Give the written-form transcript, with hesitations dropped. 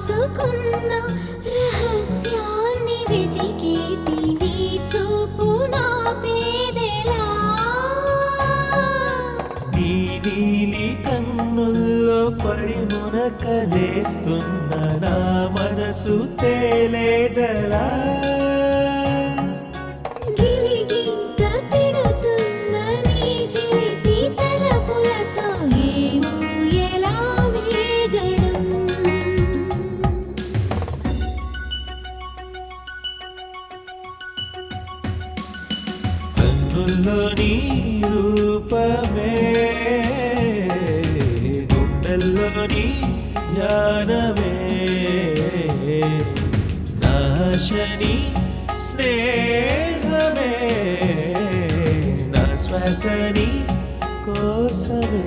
దాచుకున్న రహస్యాన్ని వెతికేటి నీ చూపు నా పేదెలా నీ నీలి కన్నుల్లో పడి మునకలేస్తున్న నా మనసు తేలేదలా గిలిగింత తిడుతున్న నీ చిలిపి తలపులతో ఏమో ఎలా వేగడం కన్నుల్లో నీ రూపమే గుండెల్లో నీ ధ్యానమే నాశని స్నేహమే నా శ్వాసని కోసమే